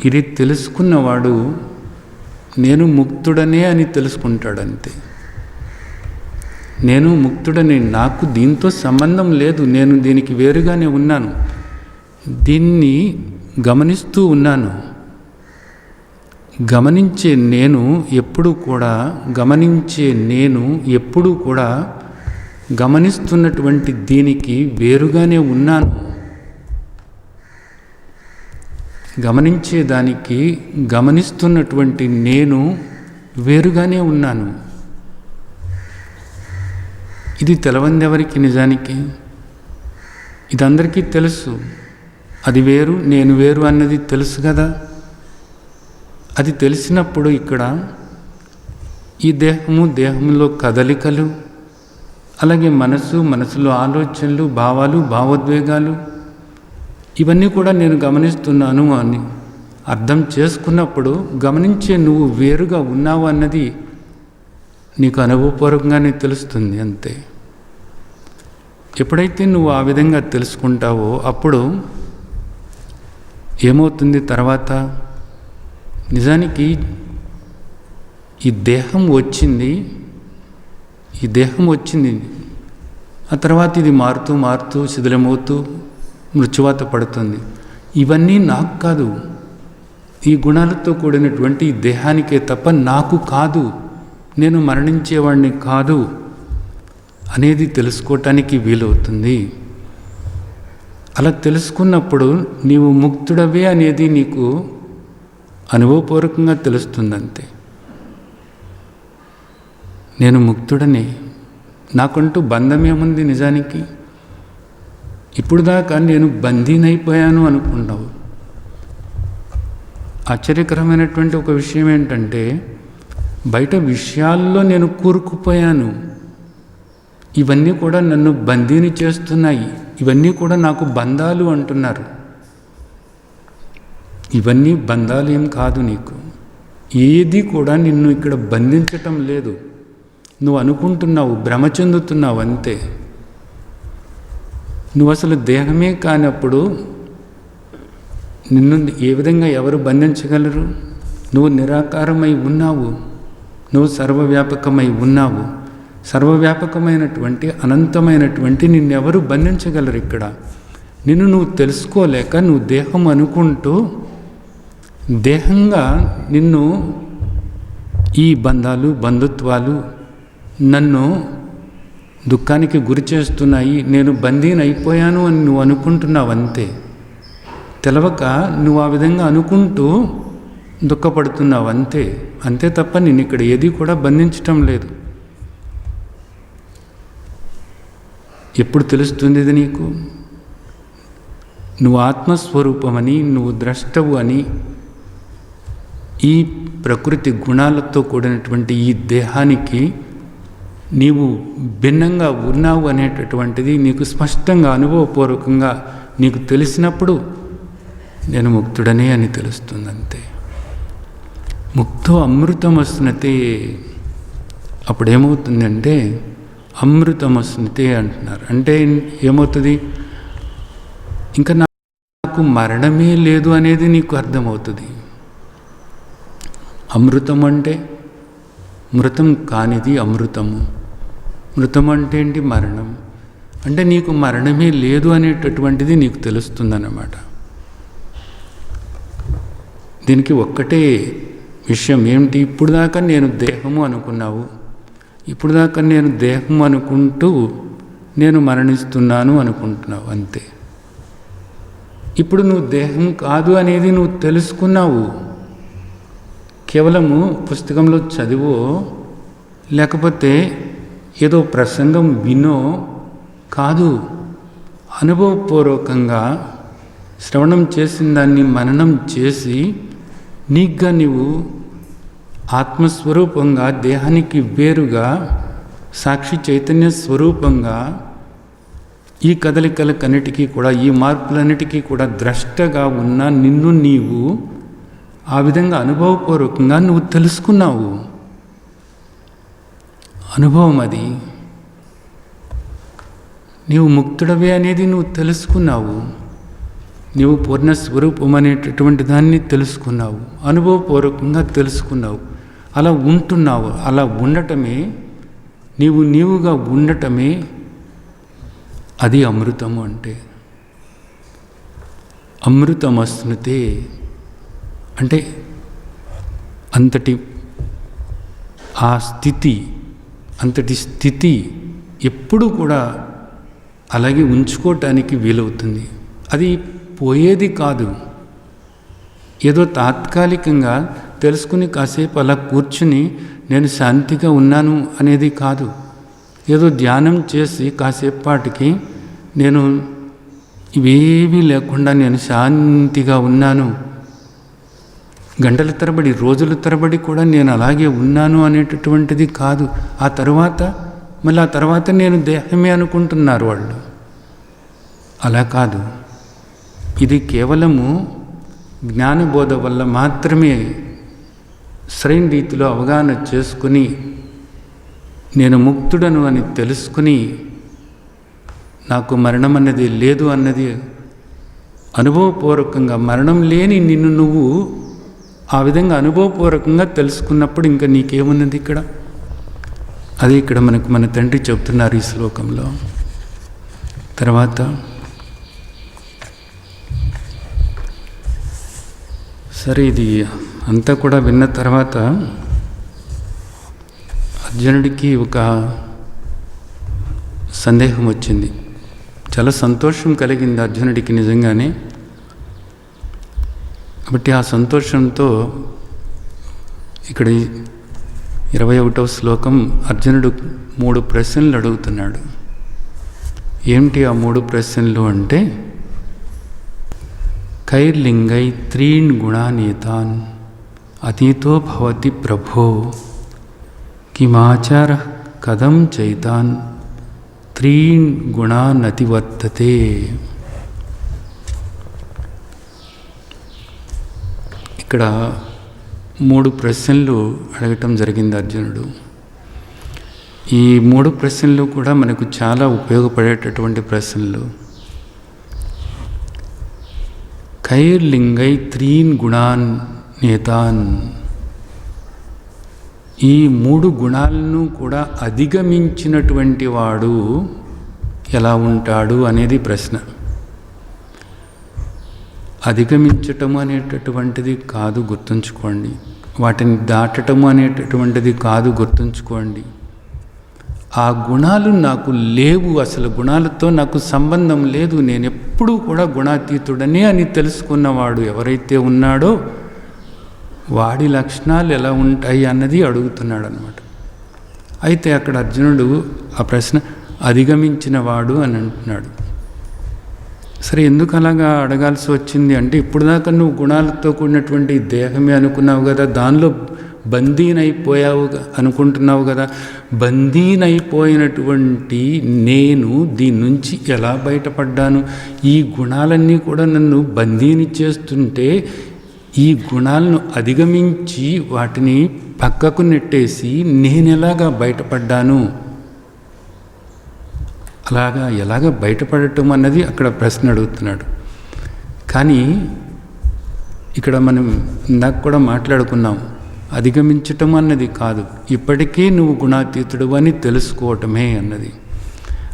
B: ఇది తెలుసుకున్నవాడు నేను ముక్తుడనే అని తెలుసుకుంటాడంతే. నేను ముక్తుడని, నాకు దీంతో సంబంధం లేదు, నేను దీనికి వేరుగానే ఉన్నాను, దీన్ని గమనిస్తూ ఉన్నాను. గమనించే నేను ఎప్పుడూ కూడా గమనిస్తున్నటువంటి దీనికి వేరుగానే ఉన్నాను. గమనించేదానికి గమనిస్తున్నటువంటి నేను వేరుగానే ఉన్నాను. ఇది తెలవంది ఎవరికి? నిజానికి ఇది అందరికీ తెలుసు. అది వేరు, నేను వేరు అన్నది తెలుసు కదా. అది తెలిసినప్పుడు ఇక్కడ ఈ దేహంలో కదలికలు, అలాగే మనసులో ఆలోచనలు, భావాలు, భావోద్వేగాలు ఇవన్నీ కూడా నేను గమనిస్తున్నాను అని అర్థం చేసుకున్నప్పుడు గమనించే నువ్వు వేరుగా ఉన్నావు అన్నది నీకు అనుభవపూర్వకంగానే తెలుస్తుంది. అంతే. ఎప్పుడైతే నువ్వు ఆ విధంగా తెలుసుకుంటావో అప్పుడు ఏమవుతుంది తర్వాత? నిజానికి ఈ దేహం వచ్చింది, ఆ తర్వాత ఇది మారుతూ మారుతూ శిథిలమవుతూ మృత్యువాత పడుతుంది. ఇవన్నీ నాకు కాదు, ఈ గుణాలతో కూడినటువంటి ఈ దేహానికే తప్ప నాకు కాదు, నేను మరణించేవాడిని కాదు అనేది తెలుసుకోవటానికి వీలవుతుంది. అలా తెలుసుకున్నప్పుడు నీవు ముక్తుడవే అనేది నీకు అనుభవపూర్వకంగా తెలుస్తుందంతే. నేను ముక్తుడనే, నాకంటూ బంధం ఏముంది నిజానికి? ఇప్పుడు దాకా నేను బందీనైపోయాను అనుకున్నావు. ఆశ్చర్యకరమైనటువంటి ఒక విషయం ఏంటంటే బయట విషయాల్లో నేను కూరుకుపోయాను. ఇవన్నీ కూడా నన్ను బందీని చేస్తున్నాయి, ఇవన్నీ కూడా నాకు బంధాలు అంటున్నారు. ఇవన్నీ బంధాలు ఏం కాదు. నీకు ఏది కూడా నిన్ను ఇక్కడ బంధించటం లేదు. నువ్వు అనుకుంటున్నావు, భ్రమ చెందుతున్నావు అంతే. నువ్వు అసలు దేహమే కానప్పుడు నిన్ను ఏ విధంగా ఎవరు బంధించగలరు? నువ్వు నిరాకారమై ఉన్నావు, నువ్వు సర్వవ్యాపకమై ఉన్నావు. సర్వవ్యాపకమైనటువంటి అనంతమైనటువంటి నిన్నెవరు బంధించగలరు? ఇక్కడ నిన్ను నువ్వు తెలుసుకోలేక నువ్వు దేహం అనుకుంటూ దేహంగా నిన్ను ఈ బంధాలు బంధుత్వాలు నన్ను దుఃఖానికి గురి చేస్తున్నాయి, నేను బందీని అయిపోయాను అని నువ్వు అనుకుంటున్నావు అంతే. తెలవక నువ్వు ఆ విధంగా అనుకుంటూ దుఃఖపడుతున్నావు అంతే. అంతే తప్ప నేను ఇక్కడ ఏది కూడా బంధించటం లేదు. ఎప్పుడు తెలుస్తుంది ఇది నీకు? నువ్వు ఆత్మస్వరూపమని, నువ్వు ద్రష్టవు అని, ఈ ప్రకృతి గుణాలతో కూడినటువంటి ఈ దేహానికి నీవు భిన్నంగా ఉన్నావు అనేటటువంటిది నీకు స్పష్టంగా అనుభవపూర్వకంగా నీకు తెలిసినప్పుడు నేను ముక్తుడనే అని తెలుస్తుంది అంతే. ముక్తో అమృతమస్నుతే. అప్పుడేమవుతుందంటే అమృతమస్నుతే అంటున్నారు. అంటే ఏమవుతుంది? ఇంకా నాకు మరణమే లేదు అనేది నీకు అర్థమవుతుంది. అమృతం అంటే మృతం కానిది అమృతము. మృతం అంటే ఏంటి? మరణం. అంటే నీకు మరణమే లేదు అనేటటువంటిది నీకు తెలుస్తుందన్నమాట. దీనికి ఒక్కటే విషయం ఏమిటి? ఇప్పుడు దాకా నేను దేహము అనుకున్నావు, ఇప్పుడు దాకా నేను దేహం అనుకుంటూ నేను మరణిస్తున్నాను అనుకుంటున్నావు అంతే. ఇప్పుడు నువ్వు దేహం కాదు అనేది నువ్వు తెలుసుకున్నావు. కేవలము పుస్తకంలో చదివో లేకపోతే ఏదో ప్రసంగం వినో కాదు, అనుభవపూర్వకంగా శ్రవణం చేసిన దాన్ని మననం చేసి నీగ్గా నీవు ఆత్మస్వరూపంగా, దేహానికి వేరుగా, సాక్షి చైతన్య స్వరూపంగా ఈ కదలికలకన్నిటికీ కూడా, ఈ మార్పులన్నిటికీ కూడా ద్రష్టగా ఉన్న నిన్ను నీవు ఆ విధంగా అనుభవపూర్వకంగా నువ్వు తెలుసుకున్నావు. అనుభవం అది. నీవు ముక్తుడవే అనేది నువ్వు తెలుసుకున్నావు. నీవు పూర్ణస్వరూపం అనేటటువంటి దాన్ని తెలుసుకున్నావు, అనుభవపూర్వకంగా తెలుసుకున్నావు. అలా ఉంటున్నావు. అలా ఉండటమే, నీవుగా ఉండటమే అది అమృతము. అంటే అమృతమస్నుతే అంటే అంతటి ఆ స్థితి, అంతటి స్థితి ఎప్పుడు కూడా అలాగే ఉంచుకోవటానికి వీలవుతుంది. అది పోయేది కాదు. ఏదో తాత్కాలికంగా తెలుసుకుని కాసేపు అలా కూర్చుని నేను శాంతిగా ఉన్నాను అనేది కాదు. ఏదో ధ్యానం చేసి కాసేపాటికి నేను ఇవేమీ లేకుండా నేను శాంతిగా ఉన్నాను, గంటల తరబడి రోజుల తరబడి కూడా నేను అలాగే ఉన్నాను అనేటటువంటిది కాదు. ఆ తర్వాత నేను దేహమే అనుకుంటున్నారు వాళ్ళు. అలా కాదు. ఇది కేవలము జ్ఞానబోధ వల్ల మాత్రమే సరైన రీతిలో అవగాహన చేసుకుని నేను ముక్తుడను అని తెలుసుకుని నాకు మరణం అన్నది లేదు అన్నది అనుభవపూర్వకంగా, మరణం లేని నిన్ను నువ్వు ఆ విధంగా అనుభవపూర్వకంగా తెలుసుకున్నప్పుడు ఇంకా నీకేమున్నది ఇక్కడ? అది ఇక్కడ మనకు మన తండ్రి చెప్తున్నారు ఈ శ్లోకంలో. తర్వాత సరే, ఇది అంతా కూడా విన్న తర్వాత అర్జునుడికి ఒక సందేహం వచ్చింది. చాలా సంతోషం కలిగింది అర్జునుడికి నిజంగానే. కాబట్టి ఆ సంతోషంతో ఇక్కడ 21వ శ్లోకం అర్జునుడు 3 ప్రశ్నలు అడుగుతున్నాడు. ఏమిటి ఆ 3 ప్రశ్నలు అంటే, కైర్లింగై త్రీన్ గుణానేతాన్ అతీతో భవతి ప్రభో కిమాచార కథం చైతాన్ త్రీన్ గుణానతివర్తతే. ఇక్కడ 3 ప్రశ్నలు అడగటం జరిగింది అర్జునుడు. ఈ 3 ప్రశ్నలు కూడా మనకు చాలా ఉపయోగపడేటటువంటి ప్రశ్నలు. కైర్లింగై త్రీన్ గుణాన్ నేతాన్, ఈ 3 గుణాలను కూడా అధిగమించినటువంటి వాడు ఎలా ఉంటాడు అనేది ప్రశ్న. అధిగమించటము అనేటటువంటిది కాదు, గుర్తుంచుకోండి. వాటిని దాటటము అనేటటువంటిది కాదు, గుర్తుంచుకోండి. ఆ గుణాలు నాకు లేవు, అసలు గుణాలతో నాకు సంబంధం లేదు, నేను ఎప్పుడూ కూడా గుణాతీతుడనే అని తెలుసుకున్నవాడు ఎవరైతే ఉన్నాడో వాడి లక్షణాలు ఎలా ఉంటాయి అన్నది అడుగుతున్నాడు అన్నమాట. అయితే అక్కడ అర్జునుడు ఆ ప్రశ్న అధిగమించిన వాడు అని అంటున్నాడు. సరే, ఎందుకు అలాగా అడగాల్సి వచ్చింది అంటే, ఇప్పుడు దాకా నువ్వు గుణాలతో కూడినటువంటి దేహమే అనుకున్నావు కదా, దానిలో బందీనైపోయావు అనుకుంటున్నావు కదా. బందీనైపోయినటువంటి నేను దీని నుంచి ఎలా బయటపడ్డాను? ఈ గుణాలన్నీ కూడా నన్ను బందీని చేస్తుంటే ఈ గుణాలను అధిగమించి వాటిని పక్కకు నెట్టేసి నేనెలాగా బయటపడ్డాను? ఎలాగ బయటపడటం అన్నది అక్కడ ప్రశ్న అడుగుతున్నాడు. కానీ ఇక్కడ మనం ఇందాక కూడా మాట్లాడుకున్నాం, అధిగమించటం అన్నది కాదు, ఇప్పటికే నువ్వు గుణాతీతుడు అని తెలుసుకోవటమే అన్నది.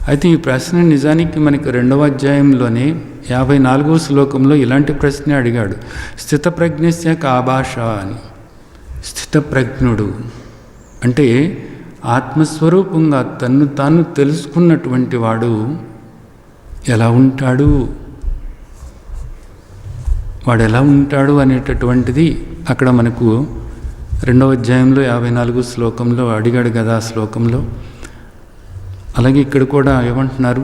B: అయితే ఈ ప్రశ్న నిజానికి మనకి 2వ అధ్యాయంలోనే 54వ శ్లోకంలో ఇలాంటి ప్రశ్న అడిగాడు. స్థితప్రజ్ఞస్య కా భాష అని. స్థితప్రజ్ఞుడు అంటే ఆత్మస్వరూపంగా తన్ను తాను తెలుసుకున్నటువంటి వాడు ఎలా ఉంటాడు, వాడు ఎలా ఉంటాడు అనేటటువంటిది అక్కడ మనకు 2వ అధ్యాయంలో 54వ శ్లోకంలో అడిగాడు కదా ఆ శ్లోకంలో. అలాగే ఇక్కడ కూడా ఏమంటున్నారు,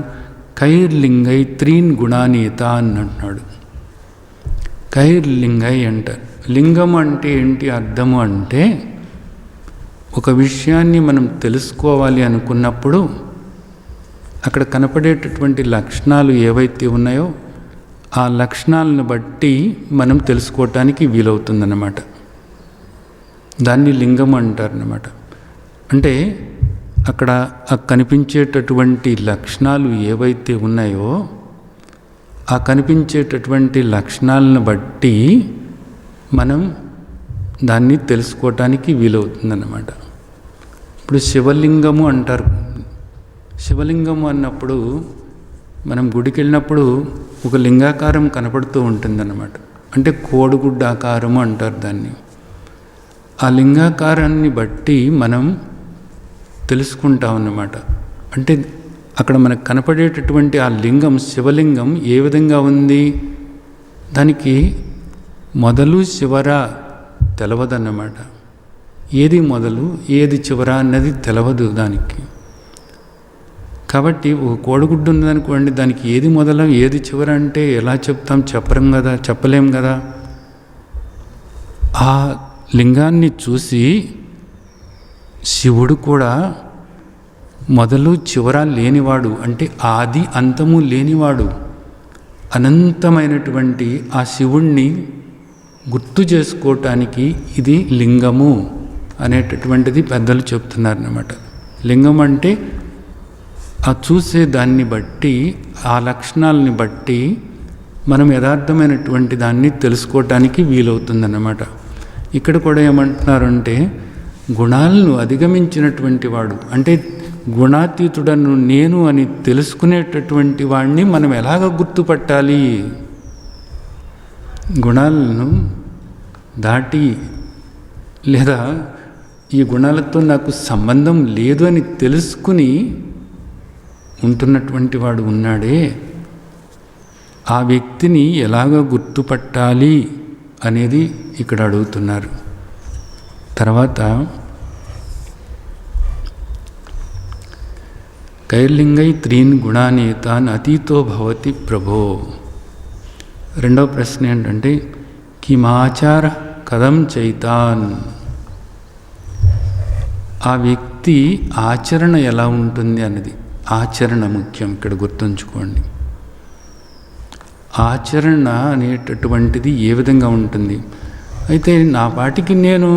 B: కైర్లింగై త్రీన్ గుణానేత అని అంటున్నాడు. కైర్లింగై అంటారు. లింగం అంటే ఏంటి అర్థము అంటే, ఒక విషయాన్ని మనం తెలుసుకోవాలి అనుకున్నప్పుడు అక్కడ కనపడేటటువంటి లక్షణాలు ఏవైతే ఉన్నాయో ఆ లక్షణాలను బట్టి మనం తెలుసుకోవటానికి వీలవుతుందన్నమాట. దాన్ని లింగం అంటారన్నమాట. అంటే అక్కడ కనిపించేటటువంటి లక్షణాలు ఏవైతే ఉన్నాయో ఆ కనిపించేటటువంటి లక్షణాలను బట్టి మనం దాన్ని తెలుసుకోవటానికి వీలవుతుందన్నమాట. ఇప్పుడు శివలింగము అంటారు. శివలింగము అన్నప్పుడు మనం గుడికి వెళ్ళినప్పుడు ఒక లింగాకారం కనపడుతూ ఉంటుందన్నమాట. అంటే కోడిగుడ్డ ఆకారము అంటారు దాన్ని. ఆ లింగాకారాన్ని బట్టి మనం తెలుసుకుంటాం అన్నమాట. అంటే అక్కడ మనకు కనపడేటటువంటి ఆ లింగం, శివలింగం ఏ విధంగా ఉంది, దానికి మొదలు చివర తెలవదన్నమాట. ఏది మొదలు ఏది చివర అన్నది తెలవదు దానికి. కాబట్టి ఒక కోడిగుడ్డు ఉన్నదనుకోండి, దానికి ఏది మొదలు ఏది చివర అంటే ఎలా చెప్తాం? చెప్పలేం కదా. ఆ లింగాన్ని చూసి శివుడు కూడా మొదలు చివర లేనివాడు, అంటే ఆది అంతము లేనివాడు. అనంతమైనటువంటి ఆ శివుణ్ణి గుర్తు చేసుకోవటానికి ఇది లింగము అనేటటువంటిది పెద్దలు చెప్తున్నారన్నమాట. లింగం అంటే ఆ చూసే దాన్ని బట్టి, ఆ లక్షణాలని బట్టి మనం యథార్థమైనటువంటి దాన్ని తెలుసుకోవటానికి వీలవుతుందన్నమాట. ఇక్కడ కూడా ఏమంటున్నారంటే గుణాలను అధిగమించినటువంటి వాడు, అంటే గుణాతీతుడను నేను అని తెలుసుకునేటటువంటి వాడిని మనం ఎలాగ గుర్తుపట్టాలి? గుణాలను దాటి లేదా ఈ గుణాలతో నాకు సంబంధం లేదు అని తెలుసుకుని ఉంటున్నటువంటి వాడు ఉన్నాడే, ఆ వ్యక్తిని ఎలాగ గుర్తుపట్టాలి అనేది ఇక్కడ అడుగుతున్నారు. తర్వాత కైర్లింగై త్రీన్ గుణానేతాన్ అతీతో భవతి ప్రభో. రెండవ ప్రశ్న ఏంటంటే కిమాచార కథం చైతాన్. ఆ వ్యక్తి ఆచరణ ఎలా ఉంటుంది అన్నది. ఆచరణ ముఖ్యం ఇక్కడ, గుర్తుంచుకోండి. ఆచరణ అనేటటువంటిది ఏ విధంగా ఉంటుంది? అయితే నా పాటికి నేను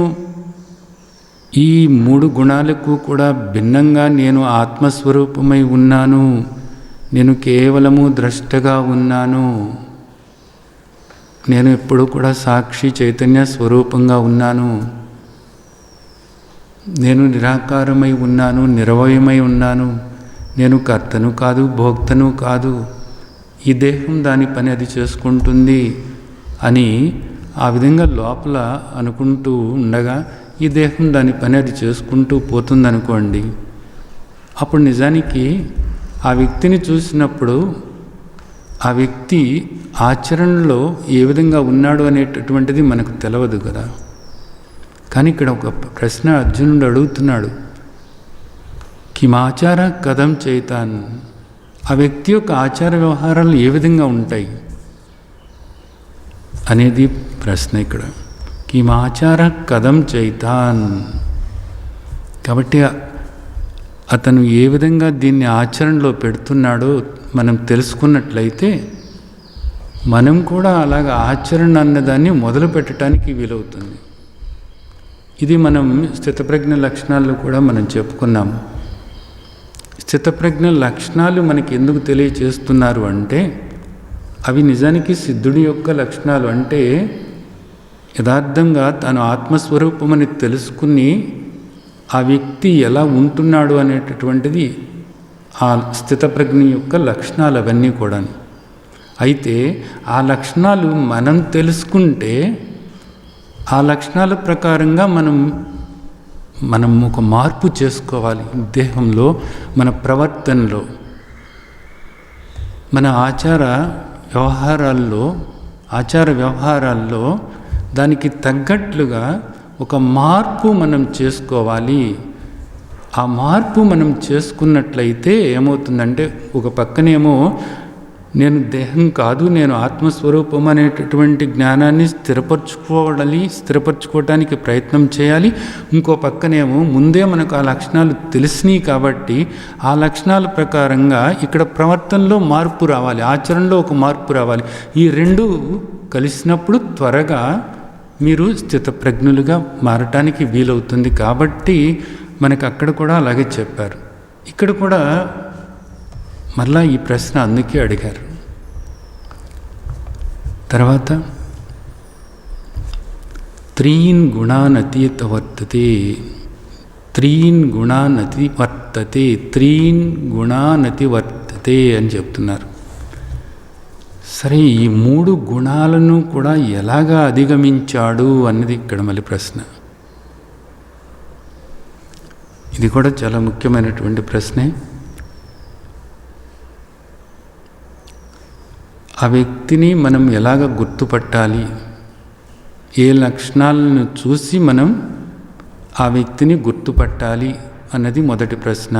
B: ఈ 3 గుణాలకు కూడా భిన్నంగా నేను ఆత్మస్వరూపమై ఉన్నాను, నేను కేవలము ద్రష్టగా ఉన్నాను, నేను ఎప్పుడూ కూడా సాక్షి చైతన్య స్వరూపంగా ఉన్నాను, నేను నిరాకారమై ఉన్నాను, నిరవయమై ఉన్నాను, నేను కర్తను కాదు, భోక్తను కాదు, ఈ దేహం దాని పని అది చేసుకుంటుంది అని ఆ విధంగా లోపల అనుకుంటూ ఉండగా ఈ దేహం దాని పని అది చేసుకుంటూ పోతుందనుకోండి, అప్పుడు నిజానికి ఆ వ్యక్తిని చూసినప్పుడు ఆ వ్యక్తి ఆచరణలో ఏ విధంగా ఉన్నాడు అనేటటువంటిది మనకు తెలియదు కదా. కానీ ఇక్కడ ఒక ప్రశ్న అర్జునుడు అడుగుతున్నాడు, కిమాచార కథం చైతాన్. ఆ వ్యక్తి యొక్క ఆచార వ్యవహారాలు ఏ విధంగా ఉంటాయి అనేది ప్రశ్న ఇక్కడ. కిమాచార కథం చైతాన్. కాబట్టి అతను ఏ విధంగా దీన్ని ఆచరణలో పెడుతున్నాడో మనం తెలుసుకున్నట్లయితే మనం కూడా అలాగ ఆచరణ అన్నదాన్ని మొదలు పెట్టడానికి వీలవుతుంది. ఇది మనం స్థితప్రజ్ఞ లక్షణాల్లో కూడా మనం చెప్పుకున్నాము. స్థితప్రజ్ఞ లక్షణాలు మనకి ఎందుకు తెలియచేస్తున్నారు అంటే అవి నిజానికి సిద్ధుడి యొక్క లక్షణాలు. అంటే యథార్థంగా తాను ఆత్మస్వరూపమని తెలుసుకుని ఆ వ్యక్తి ఎలా ఉంటున్నాడు అనేటటువంటిది ఆ స్థితప్రజ్ఞ యొక్క లక్షణాలు అవన్నీ కూడా. అయితే ఆ లక్షణాలు మనం తెలుసుకుంటే ఆ లక్షణాల ప్రకారంగా మనం ఒక మార్పు చేసుకోవాలి దేహంలో, మన ప్రవర్తనలో, మన ఆచార వ్యవహారాల్లో దానికి తగ్గట్లుగా ఒక మార్పు మనం చేసుకోవాలి. ఆ మార్పు మనం చేసుకున్నట్లయితే ఏమవుతుందంటే ఒక పక్కనేమో నేను దేహం కాదు, నేను ఆత్మస్వరూపం అనేటటువంటి జ్ఞానాన్ని స్థిరపరచుకోవడానికి ప్రయత్నం చేయాలి. ఇంకో పక్కనేమో ముందే మనకు ఆ లక్షణాలు తెలిసినాయి కాబట్టి ఆ లక్షణాల ప్రకారంగా ఇక్కడ ప్రవర్తనలో మార్పు రావాలి, ఆచరణలో ఒక మార్పు రావాలి. ఈ రెండు కలిసినప్పుడు త్వరగా మీరు స్థితప్రజ్ఞులుగా మారటానికి వీలవుతుంది. కాబట్టి మనకు అక్కడ కూడా అలాగే చెప్పారు. ఇక్కడ కూడా మరలా ఈ ప్రశ్న అందుకే అడిగారు. తర్వాత త్రీన్ గుణానతీత వర్తతే, త్రీన్ గుణానతి వర్తతే అని చెప్తున్నారు. సరే, ఈ 3 గుణాలను కూడా ఎలాగా అధిగమించాడు అన్నది ఇక్కడ మళ్ళీ ప్రశ్న. ఇది కూడా చాలా ముఖ్యమైనటువంటి ప్రశ్నే. ఆ వ్యక్తిని మనం ఎలాగ గుర్తుపట్టాలి, ఏ లక్షణాలను చూసి మనం ఆ వ్యక్తిని గుర్తుపట్టాలి అన్నది మొదటి ప్రశ్న.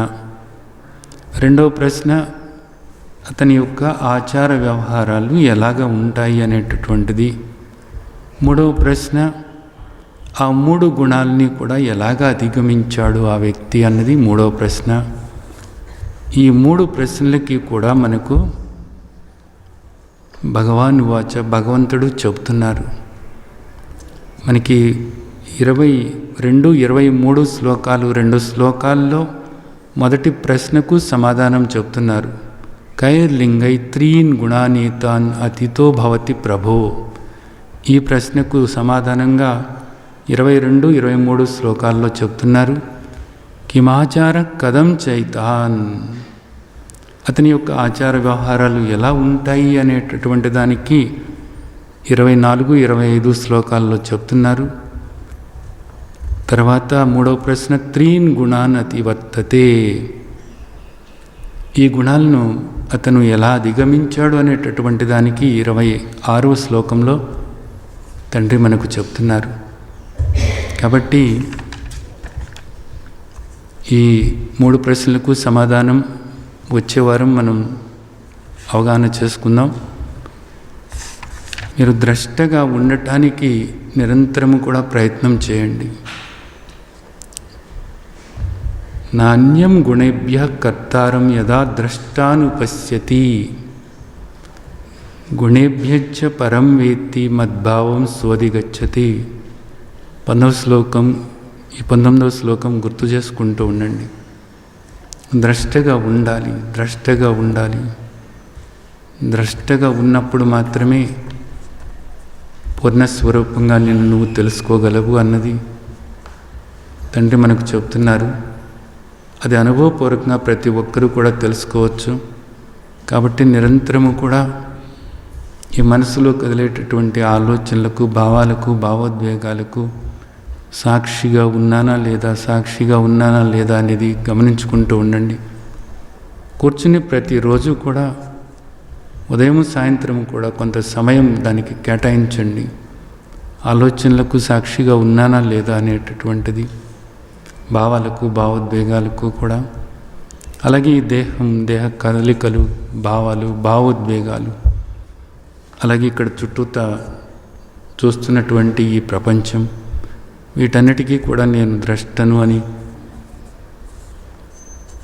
B: రెండవ ప్రశ్న, అతని యొక్క ఆచార వ్యవహారాలు ఎలాగ ఉంటాయి అనేటటువంటిది. మూడవ ప్రశ్న, ఆ 3 గుణాలని కూడా ఎలాగ అధిగమించాడు ఆ వ్యక్తి అన్నది మూడవ ప్రశ్న. ఈ 3 ప్రశ్నలకి కూడా మనకు భగవాన్ వాచ, భగవంతుడు చెబుతున్నారు. మనకి 22, 23 శ్లోకాలు, 2 శ్లోకాల్లో మొదటి ప్రశ్నకు సమాధానం చెప్తున్నారు. కైర్లింగై త్రీన్ గుణానీతాన్ అతితో భవతి ప్రభో. ఈ ప్రశ్నకు సమాధానంగా 22, 23 శ్లోకాల్లో చెప్తున్నారు. కిమాచార కథం చైతాన్, అతని యొక్క ఆచార వ్యవహారాలు ఎలా ఉంటాయి అనేటటువంటి దానికి 24, 25 శ్లోకాల్లో చెప్తున్నారు. తర్వాత మూడవ ప్రశ్న త్రీన్ గుణాన్ అతివర్తతే, ఈ గుణాలను అతను ఎలా అధిగమించాడు అనేటటువంటి దానికి 26వ శ్లోకంలో తండ్రి మనకు చెప్తున్నారు. కాబట్టి ఈ 3 ప్రశ్నలకు సమాధానం వచ్చే వారం మనం అవగాహన చేసుకుందాం. మీరు ద్రష్టగా ఉండటానికి నిరంతరము కూడా ప్రయత్నం చేయండి. నాణ్యం గుణేభ్య కర్తారం యదా ద్రష్టానుపశ్యతి గుణేభ్యచ్చ పరం వేత్తి మద్భావం స్వధిగచ్చతి. 19వ శ్లోకం గుర్తు చేసుకుంటూ ఉండండి. ద్రష్టగా ఉండాలి, ద్రష్టగా ఉండాలి. ద్రష్టగా ఉన్నప్పుడు మాత్రమే పూర్ణస్వరూపంగా నిన్ను నువ్వు తెలుసుకోగలవు అన్నది తండ్రి మనకు చెప్తున్నారు. అది అనుభవపూర్వకంగా ప్రతి ఒక్కరూ కూడా తెలుసుకోవచ్చు. కాబట్టి నిరంతరము కూడా ఈ మనసులో కదిలేటటువంటి ఆలోచనలకు, భావాలకు, భావోద్వేగాలకు సాక్షిగా ఉన్నానా లేదా, సాక్షిగా ఉన్నానా లేదా అనేది గమనించుకుంటూ ఉండండి. కూర్చుని ప్రతిరోజు కూడా ఉదయం సాయంత్రం కూడా కొంత సమయం దానికి కేటాయించండి. ఆలోచనలకు సాక్షిగా ఉన్నానా లేదా అనేటటువంటిది, భావాలకు, భావోద్వేగాలకు కూడా. అలాగే ఈ దేహ కదలికలు, భావాలు, భావోద్వేగాలు, అలాగే ఇక్కడ చుట్టూతా చూస్తున్నటువంటి ఈ ప్రపంచం, వీటన్నిటికీ కూడా నేను ద్రష్టను అని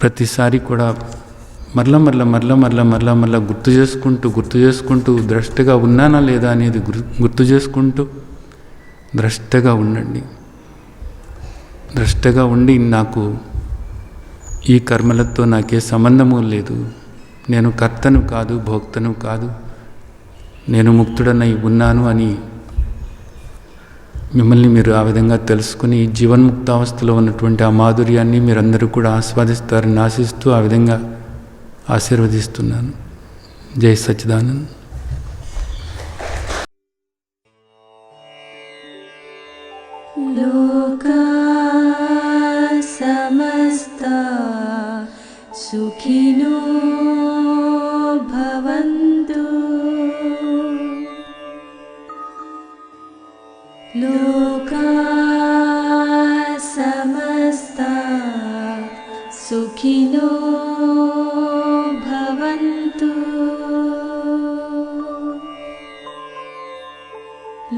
B: ప్రతిసారి కూడా మరల గుర్తు చేసుకుంటూ ద్రష్టగా ఉన్నానా లేదా అనేది గుర్తు చేసుకుంటూ ద్రష్టగా ఉండండి. ద్రష్టగా ఉండి నాకు ఈ కర్మలతో నాకే సంబంధము లేదు, నేను కర్తను కాదు, భోక్తను కాదు, నేను ముక్తుడనై ఉన్నాను అని మిమ్మల్ని మీరు ఆ విధంగా తెలుసుకుని జీవన్ముక్తావస్థలో ఉన్నటువంటి ఆ మాధుర్యాన్ని మీరందరూ కూడా ఆస్వాదిస్తారని ఆశిస్తూ ఆ విధంగా ఆశీర్వదిస్తున్నాను. జై సచ్చిదానంద్.
A: లోకా సమస్తా సుఖినో భవంతు. లోకా సమస్తా సుఖినో భవంతు.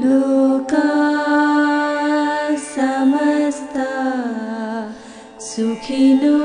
A: లోకా సమస్తా సుఖినో